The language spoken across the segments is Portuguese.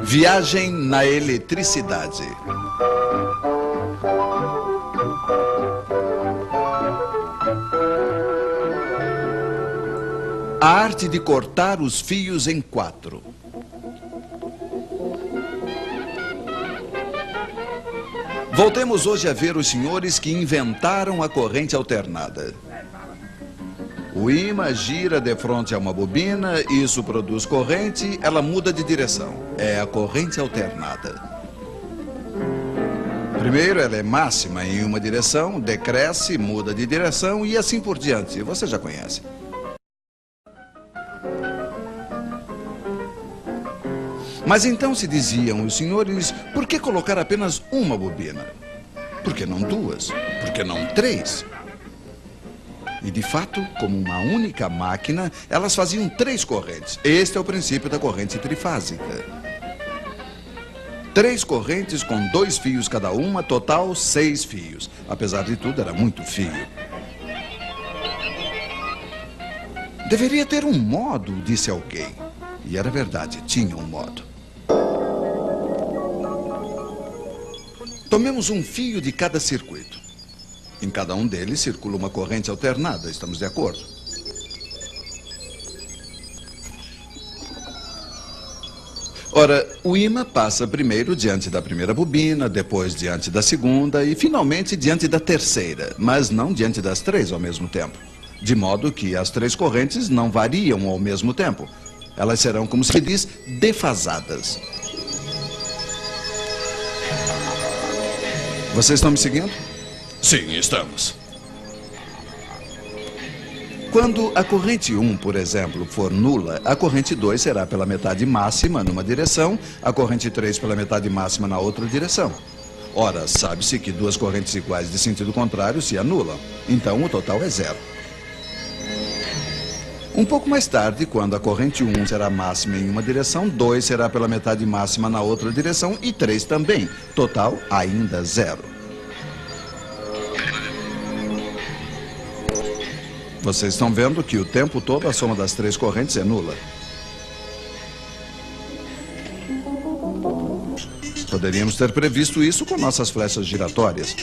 Viagem na eletricidade. A arte de cortar os fios em 4. Voltemos hoje a ver os senhores que inventaram a corrente alternada. O ímã gira de frente a uma bobina, isso produz corrente, ela muda de direção. É a corrente alternada. Primeiro, ela é máxima em uma direção, decresce, muda de direção e assim por diante. Você já conhece. Mas então se diziam os senhores, por que colocar apenas uma bobina? Por que não 2? Por que não 3? E de fato, como uma única máquina, elas faziam 3 correntes. Este é o princípio da corrente trifásica. 3 correntes com 2 fios cada uma, total 6 fios. Apesar de tudo, era muito fio. Deveria ter um modo, disse alguém. E era verdade, tinha um modo. Tomemos um fio de cada circuito. Em cada um deles circula uma corrente alternada, estamos de acordo? Ora, o ímã passa primeiro diante da primeira bobina, depois diante da segunda e finalmente diante da terceira, mas não diante das 3 ao mesmo tempo. De modo que as 3 correntes não variam ao mesmo tempo. Elas serão, como se diz, defasadas. Vocês estão me seguindo? Sim, estamos. Quando a corrente 1, por exemplo, for nula, a corrente 2 será pela metade máxima numa direção, a corrente 3 pela metade máxima na outra direção. Ora, sabe-se que 2 correntes iguais de sentido contrário se anulam. Então, o total é 0. Um pouco mais tarde, quando a corrente 1 será máxima em uma direção, 2 será pela metade máxima na outra direção e 3 também. Total, ainda 0. Vocês estão vendo que o tempo todo a soma das 3 correntes é nula. Poderíamos ter previsto isso com nossas flechas giratórias.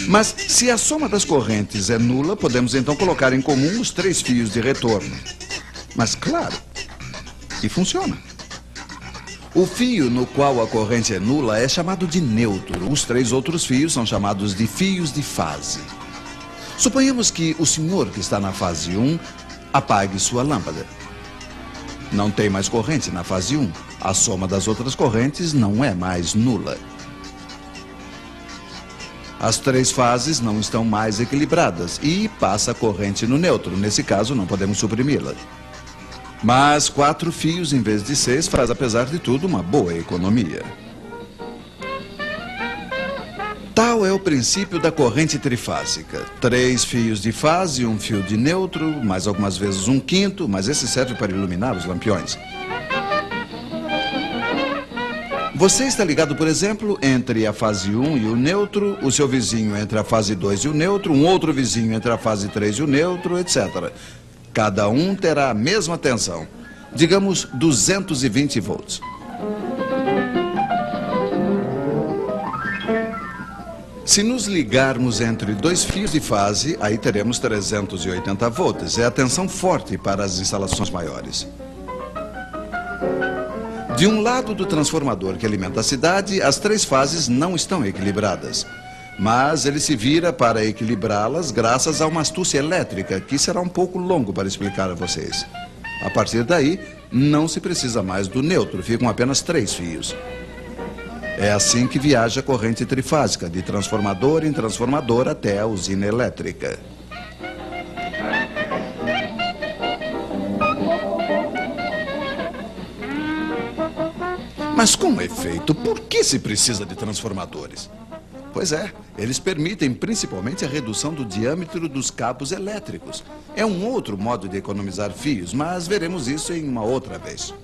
Mas se a soma das correntes é nula, podemos então colocar em comum os 3 fios de retorno. Mas claro, e funciona. O fio no qual a corrente é nula é chamado de neutro. Os 3 outros fios são chamados de fios de fase. Suponhamos que o senhor que está na fase 1 apague sua lâmpada. Não tem mais corrente na fase 1. A soma das outras correntes não é mais nula. As 3 fases não estão mais equilibradas e passa a corrente no neutro. Nesse caso, não podemos suprimi-la. Mas 4 fios em vez de 6 faz, apesar de tudo, uma boa economia. Tal é o princípio da corrente trifásica. 3 fios de fase, 1 fio de neutro, mais algumas vezes 1/5, mas esse serve para iluminar os lampiões. Você está ligado, por exemplo, entre a fase 1 e o neutro, o seu vizinho entre a fase 2 e o neutro, um outro vizinho entre a fase 3 e o neutro, etc. Cada um terá a mesma tensão, digamos 220 volts. Se nos ligarmos entre 2 fios de fase, aí teremos 380 volts. É a tensão forte para as instalações maiores. De um lado do transformador que alimenta a cidade, as 3 fases não estão equilibradas. Mas ele se vira para equilibrá-las graças a uma astúcia elétrica, que será um pouco longo para explicar a vocês. A partir daí, não se precisa mais do neutro, ficam apenas 3 fios. É assim que viaja a corrente trifásica, de transformador em transformador até a usina elétrica. Mas com efeito, por que se precisa de transformadores? Pois é, eles permitem principalmente a redução do diâmetro dos cabos elétricos. É um outro modo de economizar fios, mas veremos isso em uma outra vez.